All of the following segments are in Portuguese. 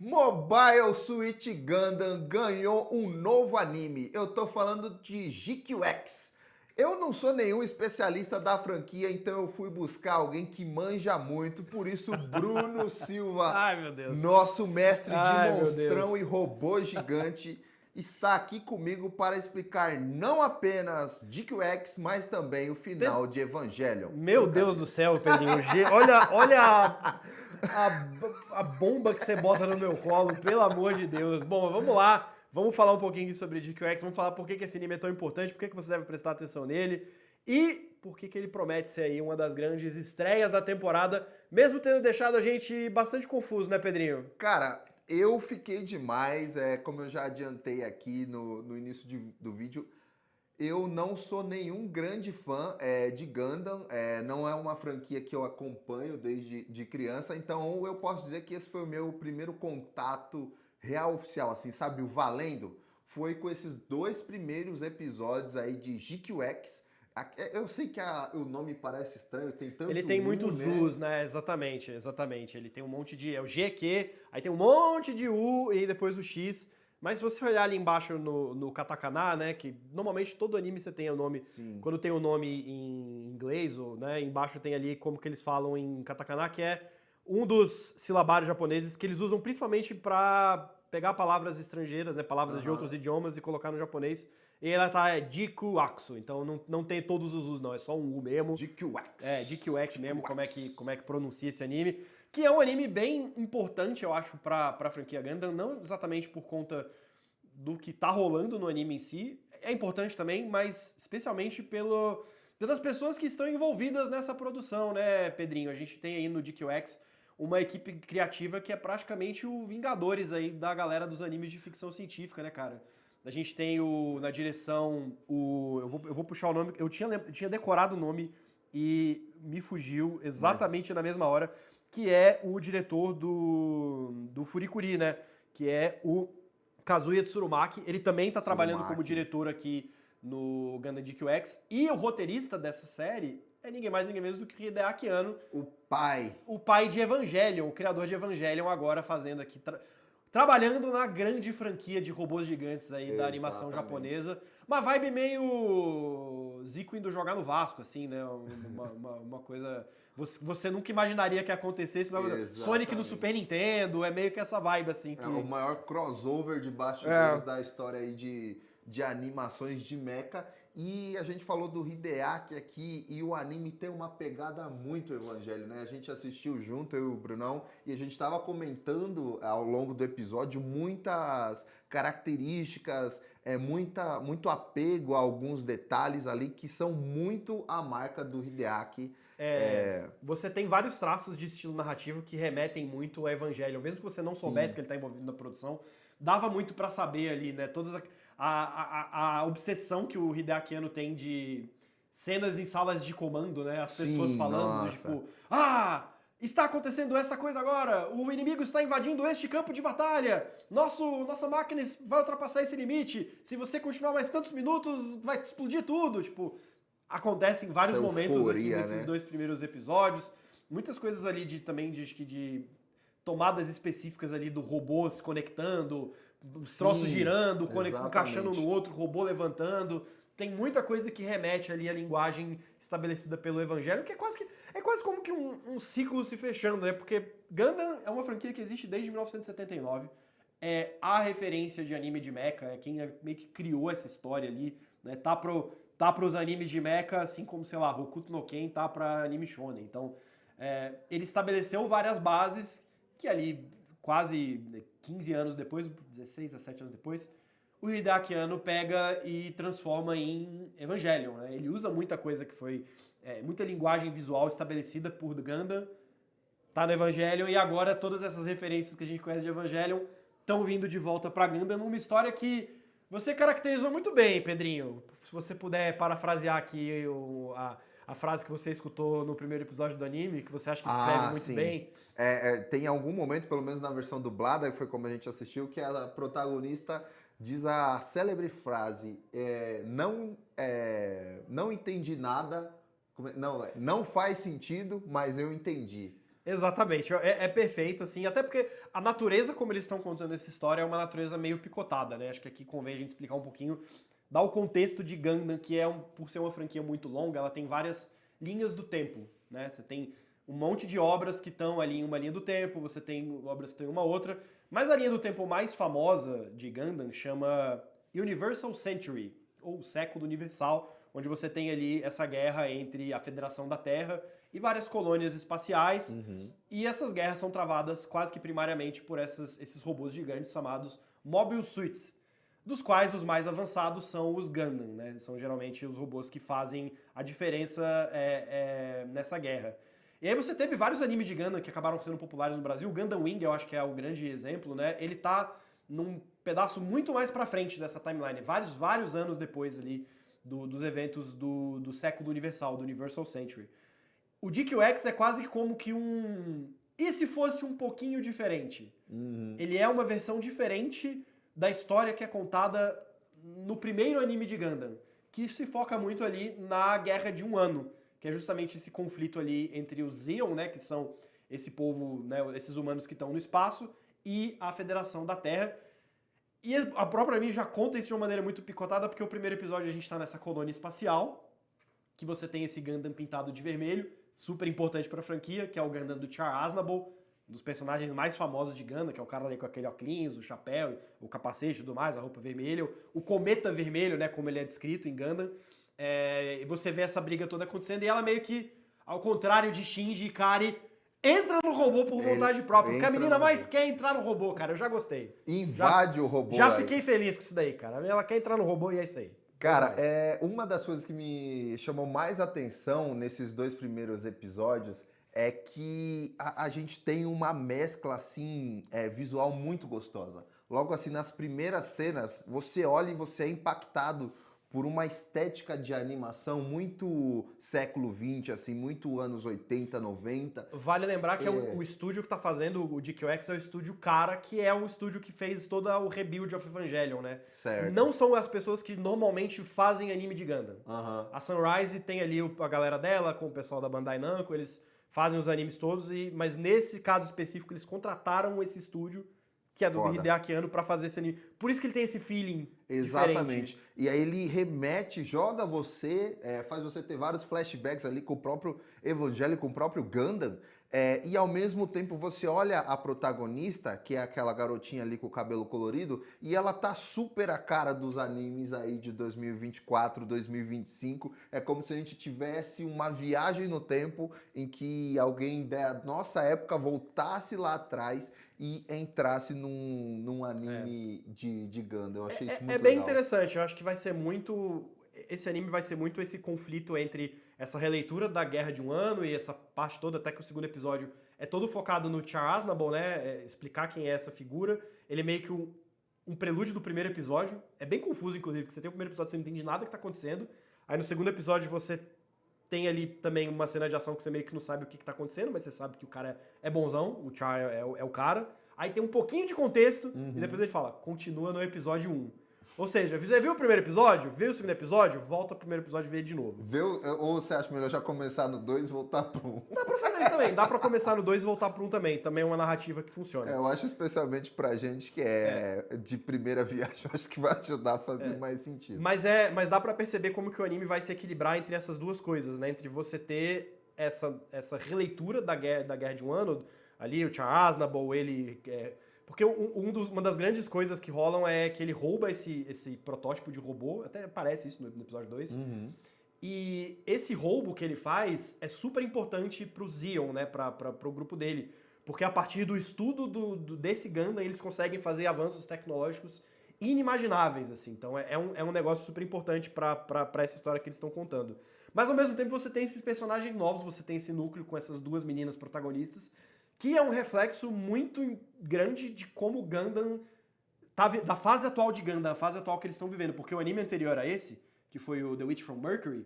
Mobile Suit Gundam ganhou um novo anime. Eu tô falando de GQX. Eu não sou nenhum especialista da franquia, então eu fui buscar alguém que manja muito. Por isso, Bruno Silva, Ai, meu Deus. nosso mestre de Ai, meu monstrão Deus. e robô gigante, está aqui comigo para explicar não apenas GQX, mas também o final de Evangelion. Meu Deus do céu, Pedrinho. Olha a bomba que você bota no meu colo, pelo amor de Deus. Bom, vamos lá. Vamos falar um pouquinho sobre GQX, vamos falar por que esse anime é tão importante, por que você deve prestar atenção nele e por que ele promete ser aí uma das grandes estreias da temporada, mesmo tendo deixado a gente bastante confuso, né, Pedrinho? Cara, eu fiquei demais, como eu já adiantei aqui no início do vídeo, eu não sou nenhum grande fã de Gundam, não é uma franquia que eu acompanho desde de criança, então eu posso dizer que esse foi o meu primeiro contato real oficial, assim, sabe, o valendo, foi com esses dois primeiros episódios aí de GQX. Eu sei que o nome parece estranho, tem tanto Ele tem U, muitos né? U's, né? Exatamente, exatamente. Ele tem um monte de. É o GQ, aí tem um monte de U e depois o X. Mas se você olhar ali embaixo no katakana, né? Que normalmente todo anime você tem o nome. Sim. Quando tem o nome em inglês, ou, né? Embaixo tem ali como que eles falam em katakana, que é um dos silabários japoneses que eles usam principalmente para pegar palavras estrangeiras, né? Palavras de outros idiomas e colocar no japonês. E ela tá Jikuaksu, então não tem todos os U's não, é só um U mesmo. GQX. GQX mesmo, como é que pronuncia esse anime. Que é um anime bem importante, eu acho, pra franquia Gundam, não exatamente por conta do que tá rolando no anime em si, é importante também, mas especialmente pelas pessoas que estão envolvidas nessa produção, né, Pedrinho? A gente tem aí no GQX uma equipe criativa que é praticamente o Vingadores aí da galera dos animes de ficção científica, né, cara? A gente tem na direção eu vou puxar o nome, eu tinha decorado o nome e me fugiu exatamente na mesma hora, que é o diretor do Furikuri, né? Que é o Kazuya Tsurumaki. Ele também tá trabalhando como diretor aqui no Gundam GQX. E o roteirista dessa série é ninguém mais, ninguém menos do que Hideaki Anno. O pai de Evangelion, o criador de Evangelion, agora fazendo aqui... Trabalhando na grande franquia de robôs gigantes aí da animação japonesa. Uma vibe meio Zico indo jogar no Vasco, assim, né? Uma coisa... Você nunca imaginaria que acontecesse, mas Sonic no Super Nintendo, é meio que essa vibe, assim. É o maior crossover de bastidores da história aí de animações de mecha. E a gente falou do Hideaki aqui e o anime tem uma pegada muito Evangelho, né? A gente assistiu junto, eu e o Brunão, e a gente estava comentando ao longo do episódio muitas características, muito apego a alguns detalhes ali que são muito a marca do Hideaki. Você tem vários traços de estilo narrativo que remetem muito a Evangelho. Mesmo que você não soubesse que ele está envolvido na produção, dava muito para saber ali, né? A obsessão que o Hideaki Anno tem de cenas em salas de comando, né? As pessoas falando, tipo, está acontecendo essa coisa agora, o inimigo está invadindo este campo de batalha, nossa máquina vai ultrapassar esse limite, se você continuar mais tantos minutos, vai explodir tudo, tipo... Acontece em vários momentos aqui nesses dois primeiros episódios. Muitas coisas ali de tomadas específicas ali do robô se conectando, os troços girando, encaixando no outro, robô levantando. Tem muita coisa que remete ali à linguagem estabelecida pelo Evangelho, que é quase como que um ciclo se fechando, né? Porque Gundam é uma franquia que existe desde 1979. É a referência de anime de mecha, é quem meio que criou essa história ali, né? Tá pros animes de mecha, assim como, sei lá, Hokuto no Ken tá pra anime shonen. Então, ele estabeleceu várias bases que ali, quase 15 anos depois, 16, 17 anos depois, o Hideaki Anno pega e transforma em Evangelion, né? Ele usa muita coisa que foi... muita linguagem visual estabelecida por Gundam, tá no Evangelion, e agora todas essas referências que a gente conhece de Evangelion estão vindo de volta pra Gundam, numa história que você caracterizou muito bem, Pedrinho. Se você puder parafrasear aqui a frase que você escutou no primeiro episódio do anime, que você acha que descreve muito bem. Tem algum momento, pelo menos na versão dublada, foi como a gente assistiu, que a protagonista diz a célebre frase: não entendi nada, não faz sentido, mas eu entendi. Exatamente, é perfeito, assim, até porque a natureza como eles estão contando essa história é uma natureza meio picotada, né? Acho que aqui convém a gente explicar um pouquinho, dar o contexto de Gundam, que por ser uma franquia muito longa, ela tem várias linhas do tempo, né? Você tem um monte de obras que estão ali em uma linha do tempo, você tem obras que estão em uma outra, mas a linha do tempo mais famosa de Gundam chama Universal Century, ou Século Universal, onde você tem ali essa guerra entre a Federação da Terra e várias colônias espaciais, e essas guerras são travadas quase que primariamente por esses robôs gigantes chamados Mobile Suits, dos quais os mais avançados são os Gundam, né? São geralmente os robôs que fazem a diferença nessa guerra. E aí você teve vários animes de Gundam que acabaram sendo populares no Brasil. O Gundam Wing, eu acho que é o grande exemplo, né? Ele tá num pedaço muito mais pra frente dessa timeline, vários anos depois ali dos eventos do século universal, do Universal Century. O DQX é quase como que um... E se fosse um pouquinho diferente? Ele é uma versão diferente da história que é contada no primeiro anime de Gundam, que se foca muito ali na Guerra de um Ano, que é justamente esse conflito ali entre os Zeon, né, que são esse povo, né, esses humanos que estão no espaço, e a Federação da Terra. E a própria anime já conta isso de uma maneira muito picotada, porque o primeiro episódio a gente tá nessa colônia espacial, que você tem esse Gundam pintado de vermelho, super importante pra franquia, que é o Gundam do Char Aznavour, um dos personagens mais famosos de Gundam, que é o cara ali com aquele óculos, o chapéu, o capacete e tudo mais, a roupa vermelha, o cometa vermelho, né, como ele é descrito em Gundam. E você vê essa briga toda acontecendo, e ela meio que, ao contrário de Shinji e Ikari, entra no robô por vontade própria. Porque a menina mais quer entrar no robô, cara. Eu já gostei. Invade o robô. Já fiquei feliz com isso daí, cara. Ela quer entrar no robô e é isso aí. Cara, uma das coisas que me chamou mais atenção nesses 2 primeiros episódios é que a gente tem uma mescla, assim, visual muito gostosa. Logo assim, nas primeiras cenas, você olha e você é impactado por uma estética de animação muito século XX, assim, muito anos 80, 90. Vale lembrar que o estúdio que tá fazendo o DQX é o estúdio Cara, que é o estúdio que fez todo o rebuild of Evangelion, né? Certo. Não são as pessoas que normalmente fazem anime de Gundam. A Sunrise tem ali a galera dela, com o pessoal da Bandai Namco, eles fazem os animes todos, mas nesse caso específico eles contrataram esse estúdio, que é do Hideaki Anno, pra fazer esse anime. Por isso que ele tem esse feeling Exatamente. diferente. E aí ele remete, joga você, faz você ter vários flashbacks ali com o próprio Evangelho, com o próprio Gundam, e ao mesmo tempo você olha a protagonista, que é aquela garotinha ali com o cabelo colorido, e ela tá super a cara dos animes aí de 2024, 2025. É como se a gente tivesse uma viagem no tempo em que alguém da nossa época voltasse lá atrás e entrasse num anime de Gundam. Eu achei isso muito legal. É bem interessante, eu acho que vai ser muito... Esse anime vai ser muito esse conflito entre essa releitura da Guerra de um Ano e essa parte toda, até que o segundo episódio é todo focado no Char Aznavour, né? Explicar quem é essa figura. Ele é meio que um prelúdio do primeiro episódio. É bem confuso, inclusive, porque você tem o primeiro episódio, você não entende nada que tá acontecendo. Aí no segundo episódio você tem ali também uma cena de ação que você meio que não sabe o que tá acontecendo, mas você sabe que o cara é bonzão, o Char é o cara. Aí tem um pouquinho de contexto e depois ele fala, continua no episódio 1. Ou seja, você viu o primeiro episódio? Viu o segundo episódio? Volta pro primeiro episódio e vê ele de novo. Ou você acha melhor já começar no 2 e voltar pro 1? Dá pra fazer isso também. Dá pra começar no 2 e voltar pro 1 também. Também é uma narrativa que funciona. Eu acho especialmente pra gente que é de primeira viagem, eu acho que vai ajudar a fazer mais sentido. Mas dá pra perceber como que o anime vai se equilibrar entre essas duas coisas, né? Entre você ter essa releitura da Guerra de um Ano, ali o Char Aznavour, ele... Porque uma das grandes coisas que rolam é que ele rouba esse protótipo de robô, até parece isso no episódio 2, e esse roubo que ele faz é super importante pro Zeon, né, pro grupo dele, porque a partir do estudo desse Gundam eles conseguem fazer avanços tecnológicos inimagináveis, assim, então é um negócio super importante pra essa história que eles estão contando. Mas ao mesmo tempo você tem esses personagens novos, você tem esse núcleo com essas duas meninas protagonistas, que é um reflexo muito grande de como o Gundam da fase atual de Gundam, a fase atual que eles estão vivendo, porque o anime anterior a esse, que foi o The Witch from Mercury,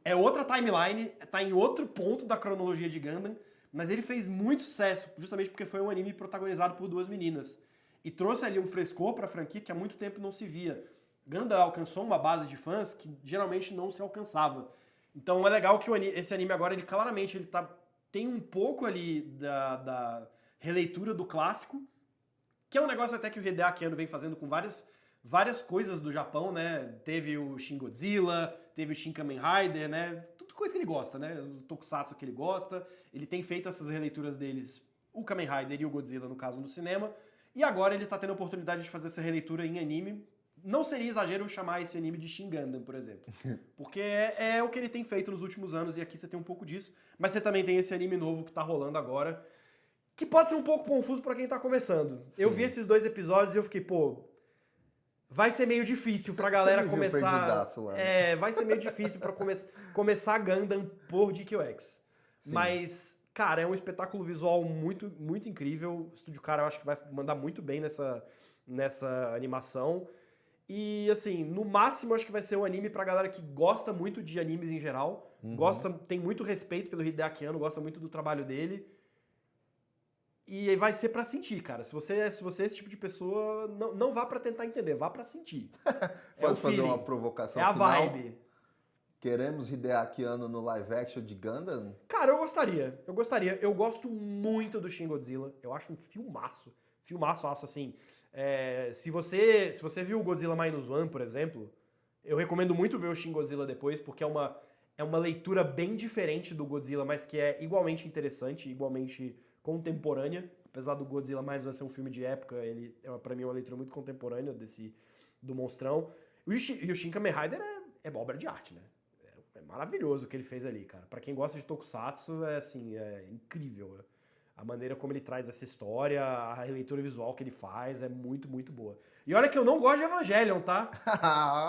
é outra timeline, tá em outro ponto da cronologia de Gundam, mas ele fez muito sucesso, justamente porque foi um anime protagonizado por duas meninas, e trouxe ali um frescor pra franquia que há muito tempo não se via. Gundam alcançou uma base de fãs que geralmente não se alcançava. Então é legal que esse anime agora, ele claramente ele tá tem um pouco ali da releitura do clássico, que é um negócio até que o Hideaki Anno vem fazendo com várias coisas do Japão, né? Teve o Shin Godzilla, teve o Shin Kamen Rider, né? Tudo coisa que ele gosta, né? Os tokusatsu que ele gosta. Ele tem feito essas releituras deles, o Kamen Rider e o Godzilla, no caso, no cinema. E agora ele tá tendo a oportunidade de fazer essa releitura em anime. Não seria exagero chamar esse anime de Shin Gundam, por exemplo. Porque é o que ele tem feito nos últimos anos, e aqui você tem um pouco disso. Mas você também tem esse anime novo que tá rolando agora, que pode ser um pouco confuso pra quem tá começando. Sim. Eu vi esses 2 episódios e eu fiquei, pô, vai ser meio difícil pra galera começar. Vai ser meio difícil pra começar Gundam por GQX. Sim. Mas, cara, é um espetáculo visual muito, muito incrível. O Estúdio Cara eu acho que vai mandar muito bem nessa animação. E, assim, no máximo acho que vai ser um anime pra galera que gosta muito de animes em geral. Tem muito respeito pelo Hideaki Anno, gosta muito do trabalho dele. E vai ser pra sentir, cara. Se você é esse tipo de pessoa, não vá pra tentar entender, vá pra sentir. Posso fazer uma provocação final? final? É a vibe. Queremos Hideaki Anno no live action de Gundam? Cara, eu gostaria. Eu gosto muito do Shin Godzilla. Eu acho um filmaço. Filmaço, assim. Se você viu o Godzilla Minus One, por exemplo, eu recomendo muito ver o Shin Godzilla depois, porque é uma leitura bem diferente do Godzilla, mas que é igualmente interessante, igualmente contemporânea. Apesar do Godzilla Minus One ser um filme de época, ele pra mim é uma leitura muito contemporânea do monstrão. E o Shin Kamen Rider é obra de arte, né? É maravilhoso o que ele fez ali, cara. Pra quem gosta de tokusatsu, é incrível. A maneira como ele traz essa história, a releitura visual que ele faz é muito, muito boa. E olha que eu não gosto de Evangelion, tá?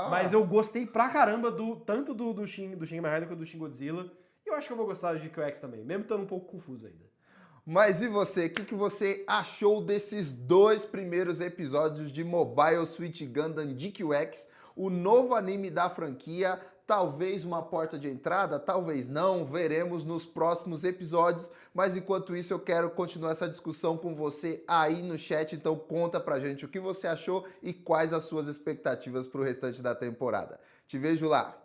Mas eu gostei pra caramba tanto do Shin Kamen Rider quanto do Shin Godzilla. E eu acho que eu vou gostar de GQX também, mesmo estando um pouco confuso ainda. Mas e você? O que você achou desses 2 primeiros episódios de Mobile Suit Gundam GQX, o novo anime da franquia? Talvez uma porta de entrada, talvez não, veremos nos próximos episódios. Mas enquanto isso eu quero continuar essa discussão com você aí no chat, então conta pra gente o que você achou e quais as suas expectativas pro restante da temporada. Te vejo lá!